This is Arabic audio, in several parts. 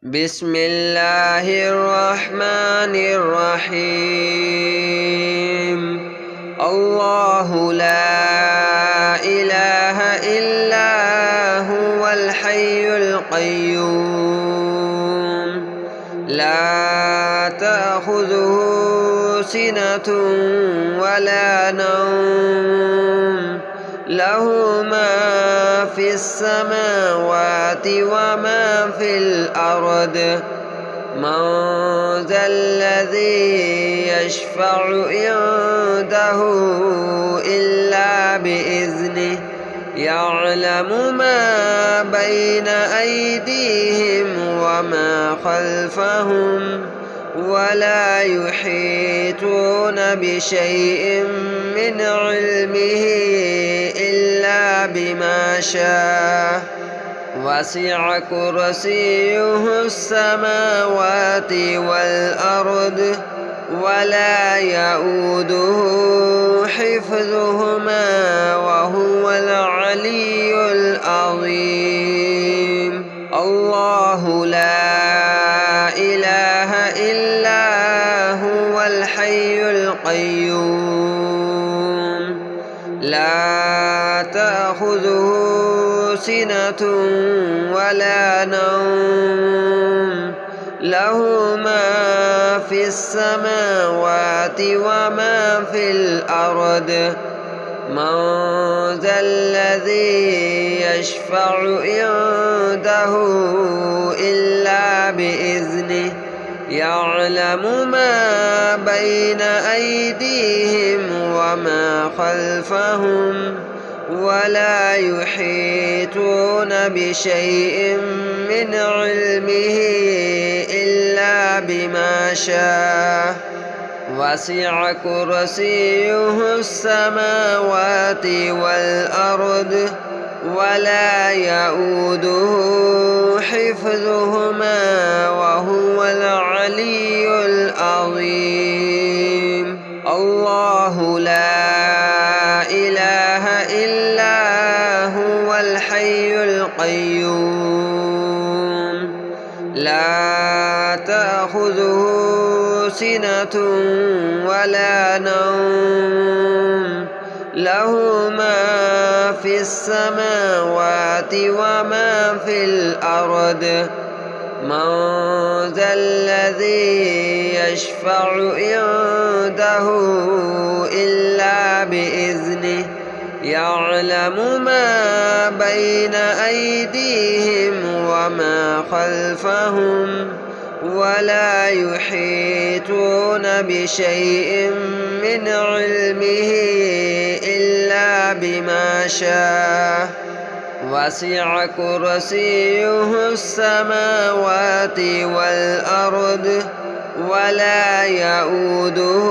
بسم الله الرحمن الرحيم. الله لا إله إلا هو الحي القيوم لا تأخذه سنة ولا نوم له ما في السماوات وما في الأرض من ذا الذي يشفع عنده إلا بإذنه يعلم ما بين أيديهم وما خلفهم ولا يحيطون بشيء من علمه إلا بما شاء وسع كرسيه السماوات والأرض ولا يؤوده حفظهما وهو العلي العظيم. الله لا إله إلا هو الحي القيوم لا تأخذه سنة ولا نوم له ما في السماوات وما في الأرض من ذا الذي يشفع عنده إلا بإذنه يعلم ما بين أيديهم وما خلفهم ولا يحيطون بشيء من علمه إلا بما شاء وسع كرسيه السماوات والأرض ولا يؤوده حفظهما وهو العلي العظيم. الله لا إله إلا هو الحي القيوم لا تأخذه سنة ولا نوم له ما في السماوات وما في الأرض من ذا الذي يشفع عنده إلا بإذنه يعلم ما بين أيديهم وما خلفهم ولا يحيطون بشيء من علمه إلا بما شاء وسع كرسيه السماوات والأرض ولا يؤوده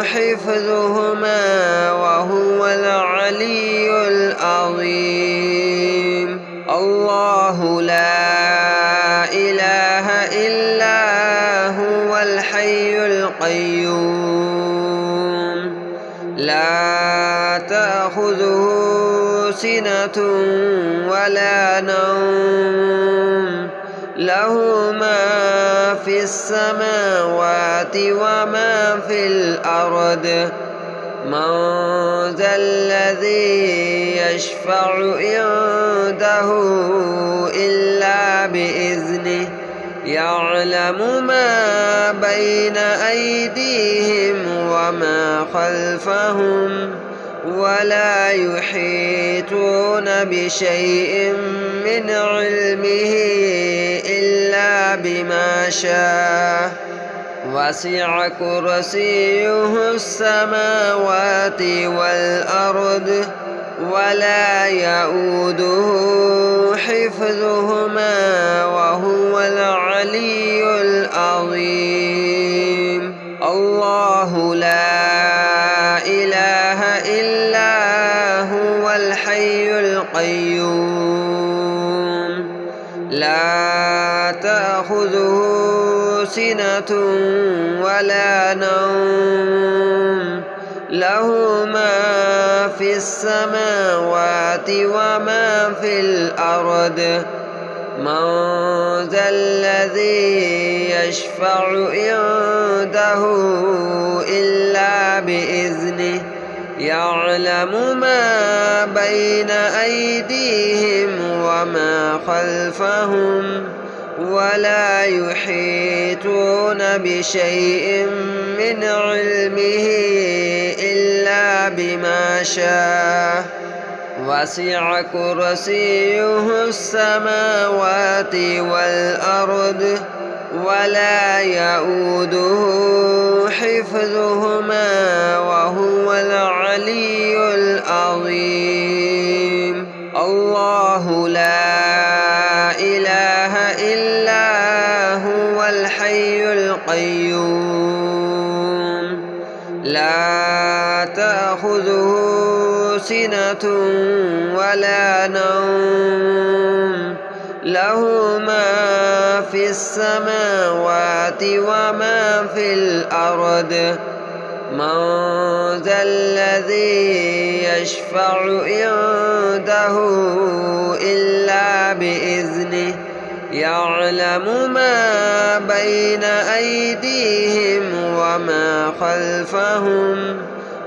حفظهما وهو العلي العظيم. الله لا إله إلا هو الحي القيوم لا تأخذه سنة ولا نوم له ما في السماوات وما في الأرض من ذا الذي يشفع عنده إلا بإذنه يعلم ما بين أيديهم وما خلفهم ولا يحيطون بشيء من علمه إلا بما شاء وسع كرسيه السماوات والأرض ولا يؤوده حفظهما وهو العلي العظيم. الله لا إله إلا هو الحي القيوم لا تأخذه سنة ولا نوم له ما في السماوات وما في الأرض من ذا الذي يشفع عنده إلا بإذنه يعلم ما بين أيديهم وما خلفهم ولا يحيطون بشيء من علمه إلا بما شاء وسع كرسيه السماوات والأرض ولا يؤوده حفظهما وهو العلي العظيم. الله لا إله إلا هو الحي القيوم لا تأخذه سنة ولا نوم له ما في السماوات وما في الأرض من ذا الذي يشفع عنده إلا بإذنه يعلم ما بين أيديهم وما خلفهم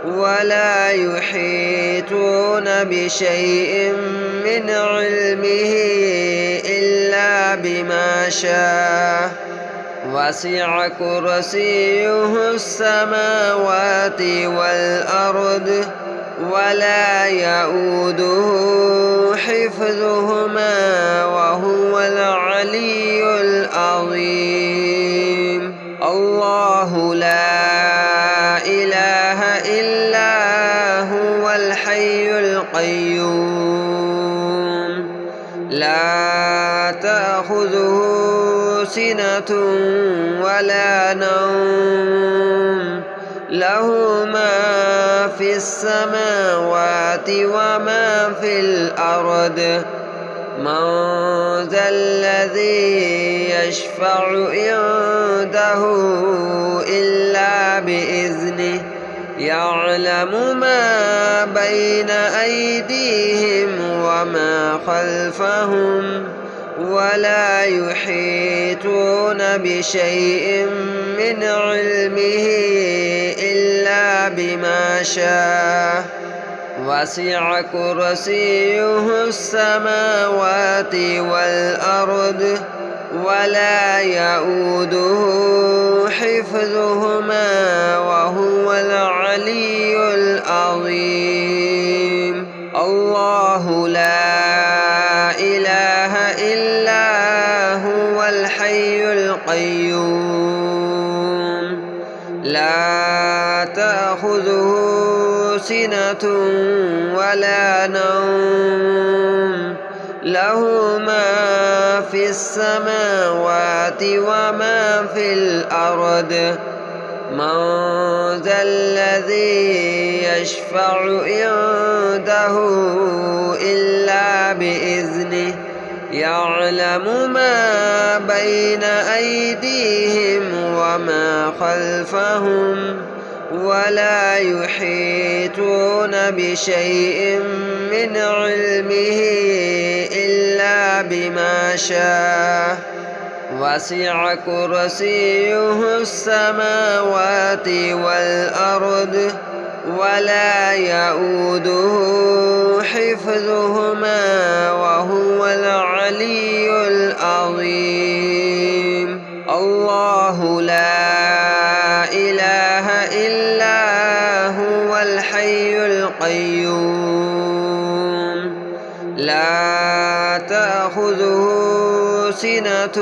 ولا يحيطون بشيء من علمه إلا بما شاء وسع كرسيه السماوات والأرض ولا يؤوده حفظهما وهو العلي العظيم. الله لا إله إلا هو الحي القيوم لا تأخذه سنة ولا نوم له ما في السماوات وما في الأرض من ذا الذي يشفع عنده إلا بإذنه يعلم ما بين أيديهم وما خلفهم ولا يحيطون بشيء من علمه إلا بما شاء وسع كرسيه السماوات والأرض ولا يؤوده حفظهما وهو العلي العظيم. الله لا إله إلا هو الحي القيوم لا تأخذه سنة ولا نوم له ما في السماوات وما في الأرض من ذا الذي يشفع عنده إلا بإذنه يعلم ما بين أيديهم وما خلفهم ولا يحيطون بشيء من علمه إلا بما شاء وسع كرسيه السماوات والأرض ولا يؤوده حفظهما وهو العلي العظيم. الله لا إله إلا هو الحي القيوم لا تأخذه سنة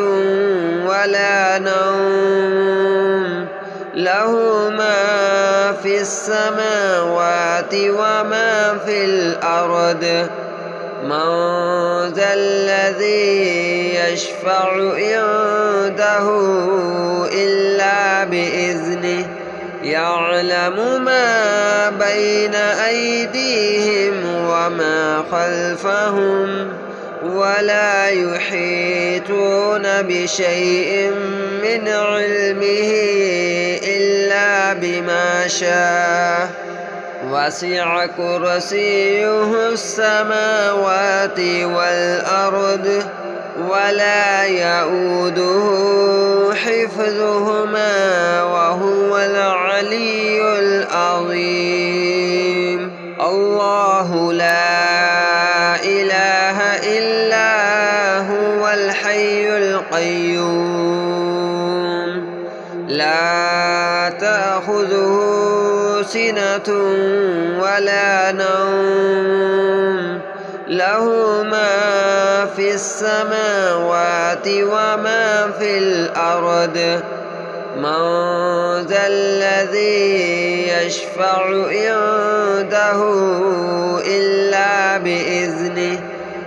ولا نوم له ما في السماوات وما في الأرض من ذا الذي يشفع عنده إلا بإذنه يعلم ما بين أيديهم وما خلفهم ولا يحيطون بشيء من علمه إلا بما شاء وسع كرسيه السماوات والأرض ولا يؤوده حفظهما وهو العلي العظيم. الله لا إله إلا هو الحي القيوم لا تأخذه سنة ولا نوم له ما في السماوات وما في الأرض من ذا الذي يشفع عنده إلا بإذنه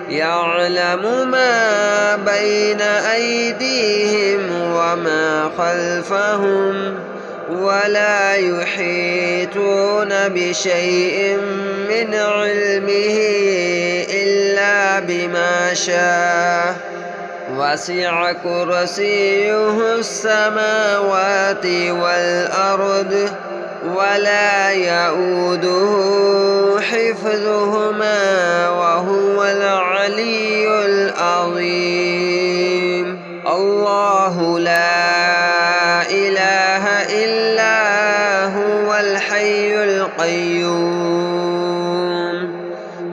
يعلم ما بين أيديهم وما خلفهم ولا يحيطون بشيء من علمه إلا بما شاء وسع كرسيه السماوات والأرض ولا يؤوده حفظهما وهو العلي العظيم. الله لا إله إلا هو الحي القيوم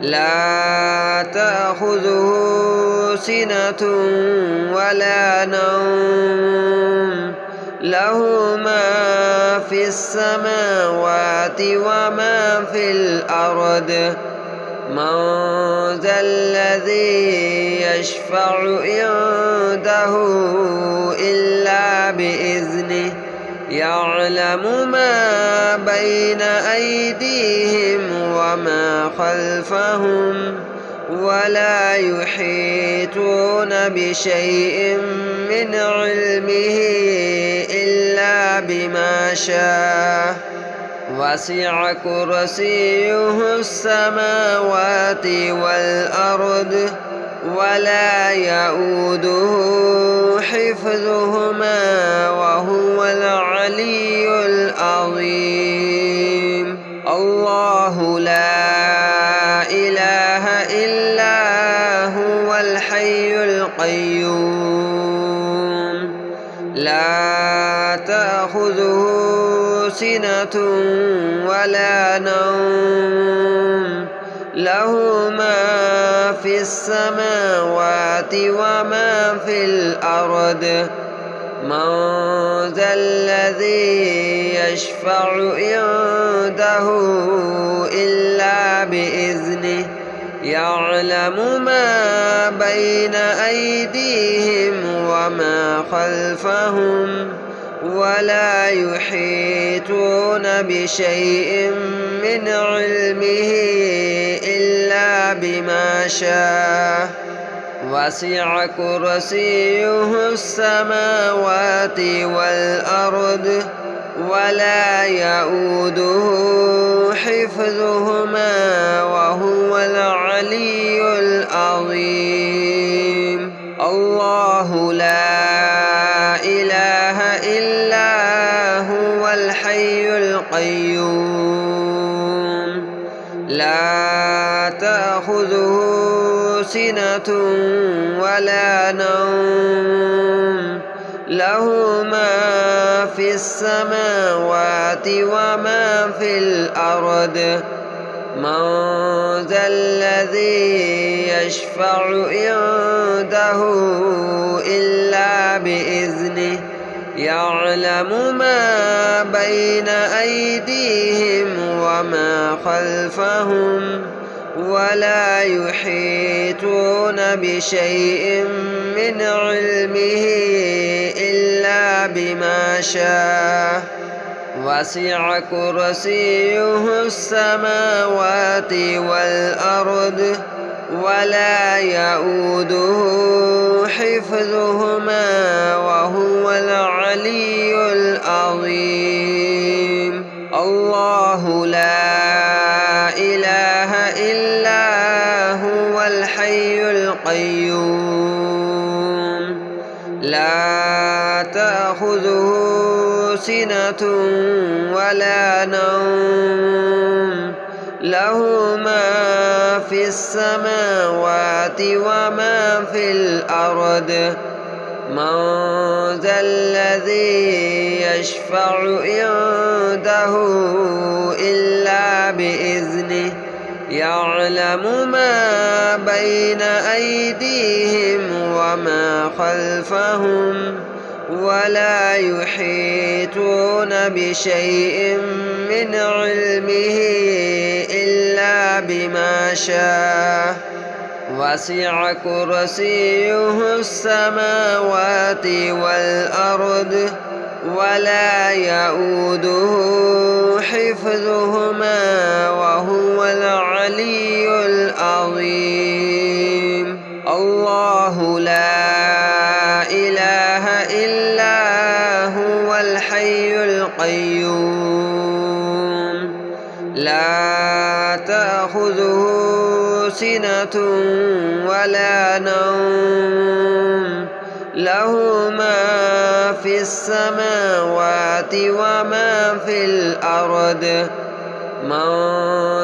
لا تأخذه سنة ولا نوم له ما في السماوات وما في الأرض من ذا الذي يشفع عنده إلا بإذنه يعلم ما بين أيديهم وما خلفهم ولا يحيطون بشيء من علمه إلا بما شاء وسع كرسيه السماوات والأرض ولا يؤوده حفظهما وهو العلي العظيم. الله لا إله إلا هو الحي القيوم لا تأخذه سنة ولا نوم له ما في السماوات وما في الأرض من ذا الذي يشفع عنده إلا بإذنه يعلم ما بين أيديهم وما خلفهم ولا يحيطون بشيء من علمه إلا بما شاء وسع كرسيه السماوات والأرض ولا يؤوده حفظهما وهو العلي العظيم. الله لا إله إلا هو الحي القيوم لا تأخذه سنة ولا نوم له ما في السماوات وما في الأرض من ذا الذي يشفع عنده إلا بإذنه يعلم ما بين أيديهم وما خلفهم ولا يحيطون بشيء من علمه إلا بما شاء وسع كرسيه السماوات والأرض ولا يؤوده حفظهما وهو العلي العظيم. الله لا إله إلا هو الحي القيوم لا تأخذه سنة ولا نوم له ما في السماوات وما في الأرض من ذا الذي يشفع عنده إلا بإذنه يعلم ما بين أيديهم وما خلفهم ولا يحيطون بشيء من علمه إلا بما شاء وسع كرسيه السماوات والأرض ولا يؤوده حفظهما وهو العلي العظيم الله لا إله إلا هو الحي القيوم لا تأخذه سنة ولا نوم له ما في السماوات وما في الأرض من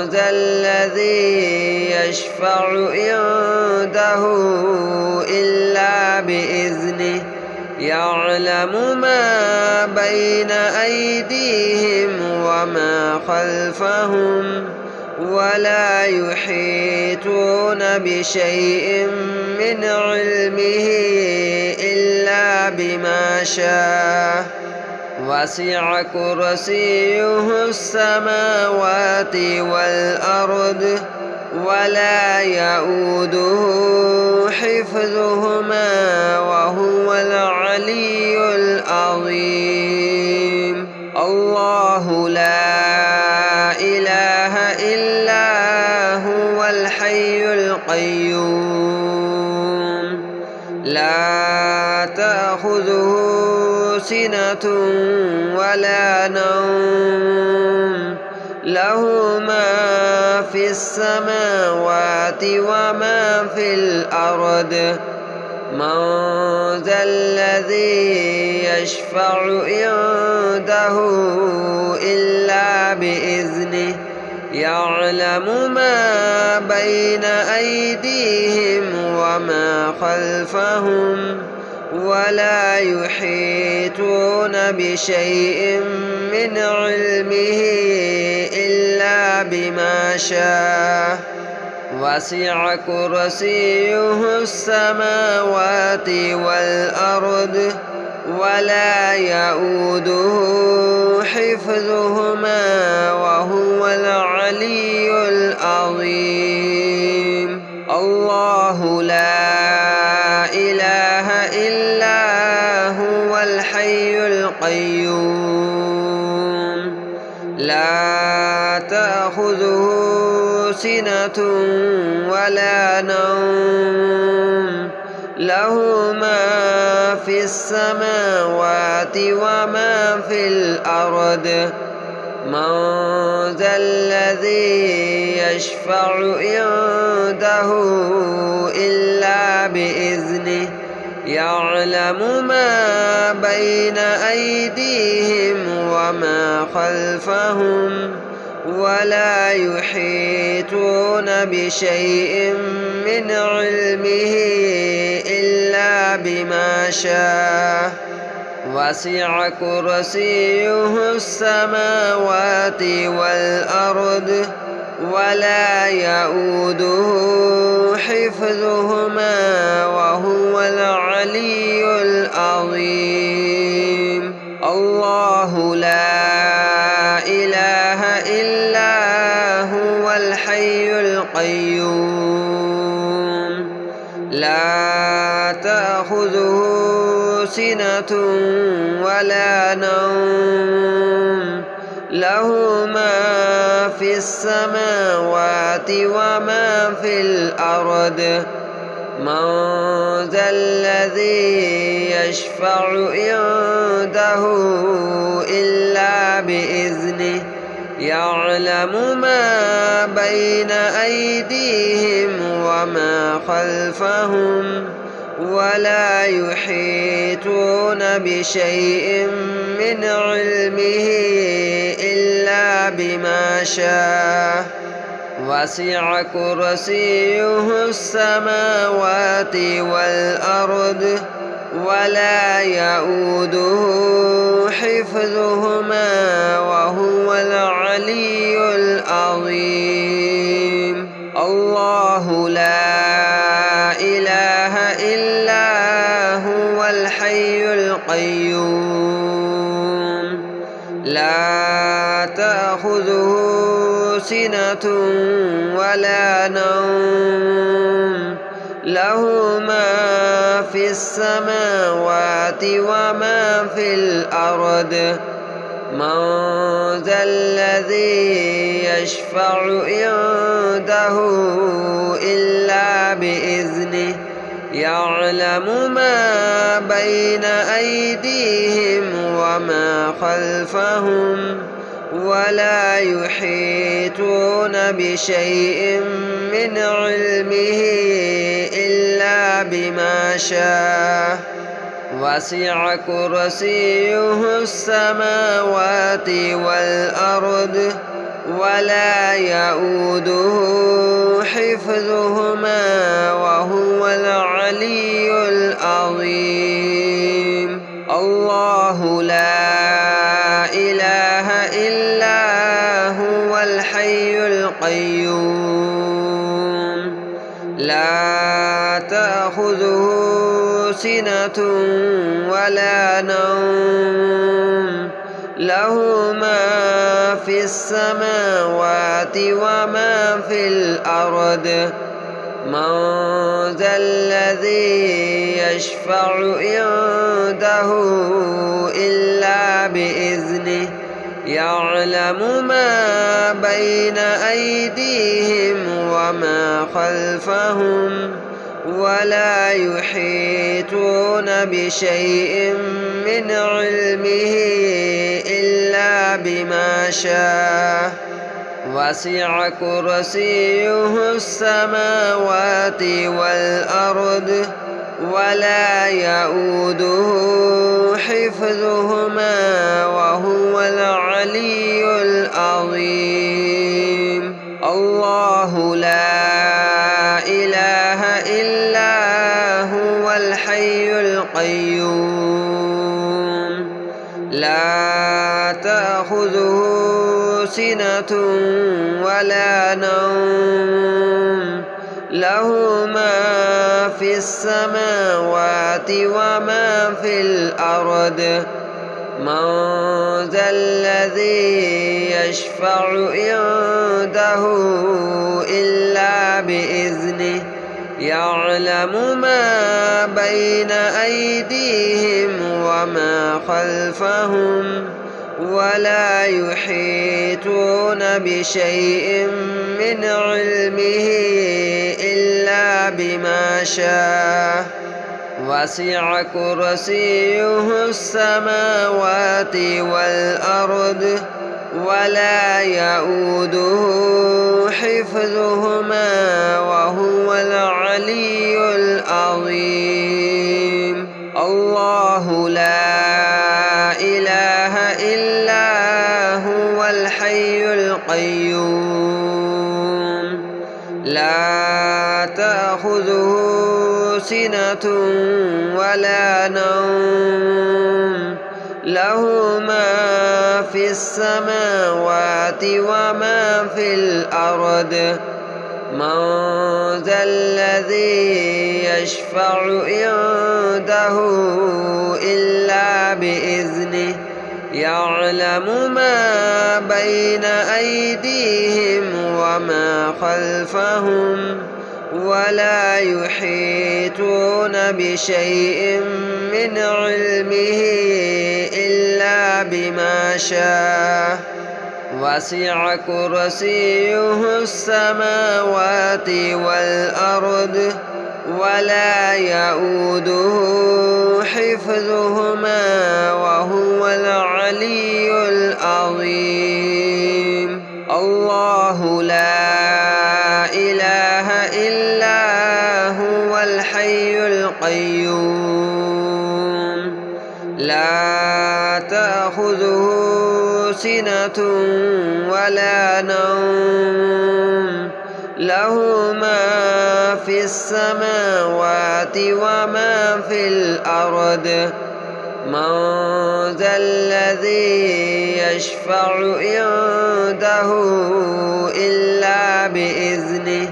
ذا الذي يشفع عنده إلا بإذنه يعلم ما بين أيديهم وما خلفهم ولا يحيطون بشيء من علمه إلا بما شاء وسع كرسيه السماوات والأرض ولا يؤوده حفظهما وهو العلي العظيم الله لا إله إلا هو الحي القيوم لا تأخذه سنة ولا نوم له ما في السماوات وما في الأرض من ذا الذي يشفع عنده إلا بإذنه يعلم ما بين أيديهم وما خلفهم ولا يحيطون بشيء من علمه إلا بما شاء وسع كرسيه السماوات والأرض ولا يؤوده حفظهما وهو العلي العظيم الله لا إله إلا هو الحي القيوم لا تأخذه سنة ولا نوم له ما في السماوات وما في الأرض من ذا الذي يشفع عنده إلا بإذنه يعلم ما بين أيديهم وما خلفهم ولا يحيطون بشيء من علمه إلا بما شاء وسع كرسيه السماوات والأرض ولا يؤوده حفظهما وهو العلي العظيم الله لا إله إلا هو الحي القيوم لا تأخذه سنة ولا نوم له ما في السماوات وما في الأرض من ذا الذي يشفع عنده إلا بإذنه يعلم ما بين أيديهم وما خلفهم ولا يحيطون بشيء من علمه إلا بما شاء وسع كرسيه السماوات والأرض ولا يؤوده حفظهما وهو العلي العظيم. الله لا إله إلا هو الحي القيوم لا تأخذه سنة ولا نوم له ما في السماوات وما في الأرض من ذا الذي يشفع عنده إلا بإذنه يعلم ما بين أيديهم وما خلفهم ولا يحيطون بشيء من علمه إلا بما شاء وسع كرسيه السماوات والأرض ولا يؤوده حفظهما وهو العلي العظيم. الله لا إله إلا هو الحي القيوم لا تأخذه سنة ولا نوم له ما في السماوات وما في الأرض من ذا الذي يشفع عنده إلا بإذنه يعلم ما بين أيديهم وما خلفهم ولا يحيطون بشيء من علمه إلا بما شاء وسع كرسيه السماوات والأرض ولا يؤوده حفظهما وهو العلي العظيم. الله لا إله إلا هو الحي القيوم لا تأخذه سنة ولا نوم له ما في السماوات وما في الأرض من ذا الذي يشفع عنده إلا بإذنه يعلم ما بين أيديهم وما خلفهم ولا يحيطون بشيء من علمه إلا بما شاء وسع كرسيه السماوات والأرض ولا يؤوده حفظهما وهو العلي العظيم. الله لا إله إلا هو الحي القيوم لا تأخذه سنة ولا نوم له ما في السماوات وما في الأرض من ذا الذي يشفع عنده إلا بإذنه يعلم ما بين أيديهم وما خلفهم ولا يحيطون بشيء من علمه إلا بما شاء وسع كرسيه السماوات والأرض ولا يؤوده حفظهما وهو العلي العظيم. الله لا إله إلا هو الحي القيوم لا تأخذه سنة ولا نوم له ما في السماوات وما في الأرض من ذا الذي يشفع عنده إلا بإذنه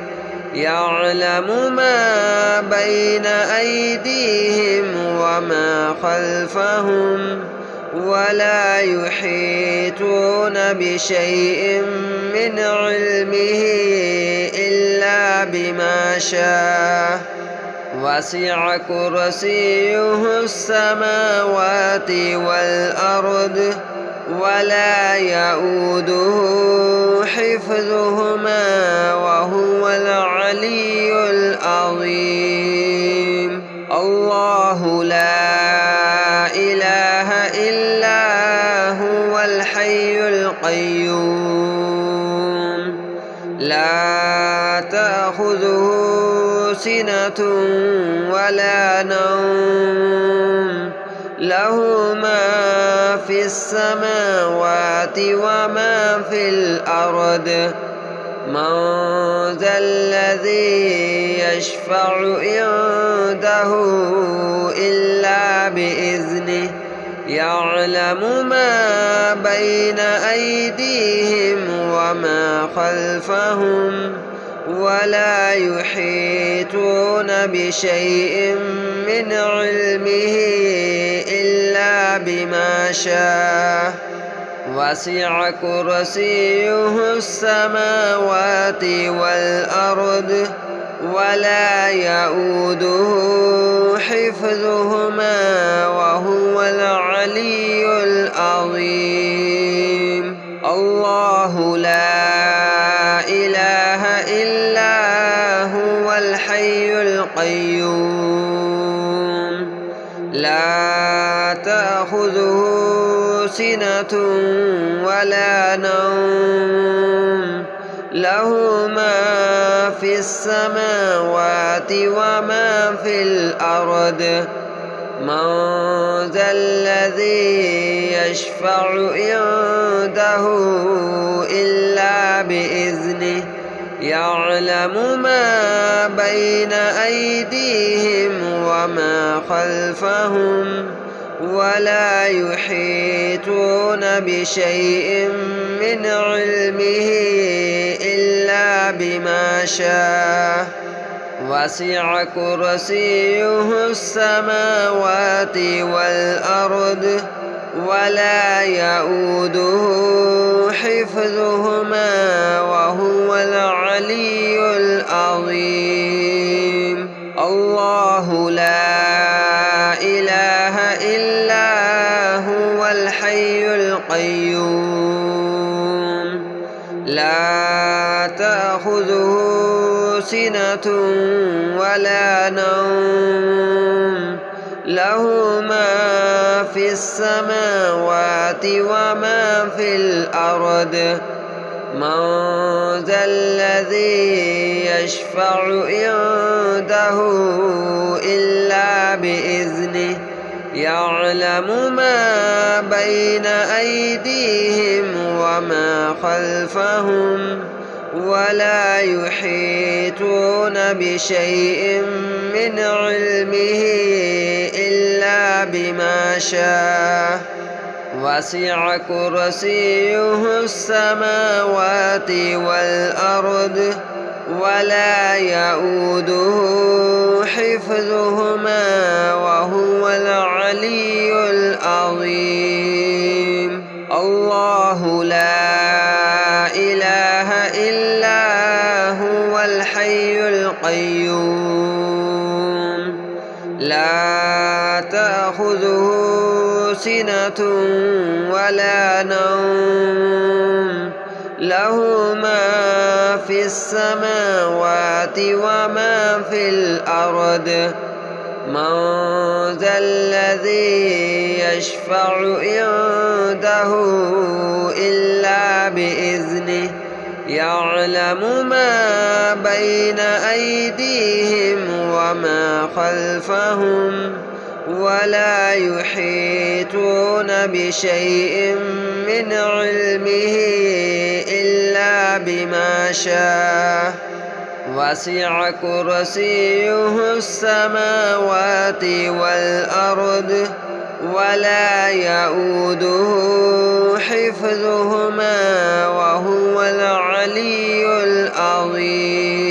يعلم ما بين أيديهم وما خلفهم ولا يحيطون بشيء من علمه إلا بما شاء وسع كرسيه السماوات والأرض ولا يؤوده حفظهما وهو العلي العظيم الله لا إله إلا هو الحي القيوم لا تأخذه سنة ولا نوم له ما في السماوات وما في الأرض من ذا الذي يشفع عنده إلا بإذنه يعلم ما بين أيديهم وما خلفهم ولا يحيطون بشيء من علمه إلا بما شاء وسع كرسيه السماوات والأرض ولا يؤوده حفظهما وهو العلي العظيم الله لا إله إلا هو الحي القيوم لا تأخذه سنة ولا نوم له ما في السماوات وما في الأرض من ذا الذي يشفع عنده إلا بإذنه يعلم ما بين أيديهم وما خلفهم ولا يحيطون بشيء من علمه إلا بما شاء وسع كرسيه السماوات والأرض ولا يؤوده حفظهما وهو العلي العظيم الله لا إله إلا هو الحي القيوم لا تأخذه سنة ولا نوم له ما في السماوات وما في الأرض من ذا الذي يشفع عنده إلا بإذنه يعلم ما بين أيديهم وما خلفهم ولا يحيطون بشيء من علمه إلا بما شاء وسع كرسيه السماوات والأرض ولا يؤوده حفظهما وهو العلي العظيم الله لا إله إلا هو الحي القيوم لا تأخذه سنة ولا نوم له ما في السماوات وما في الأرض من ذا الذي يشفع عنده إلا بإذنه يعلم ما بين أيديهم وما خلفهم ولا يحيطون بشيء من علمه إلا بما شاء وسع كرسيه السماوات والأرض ولا يئوده حفظهما وهو العلي العظيم.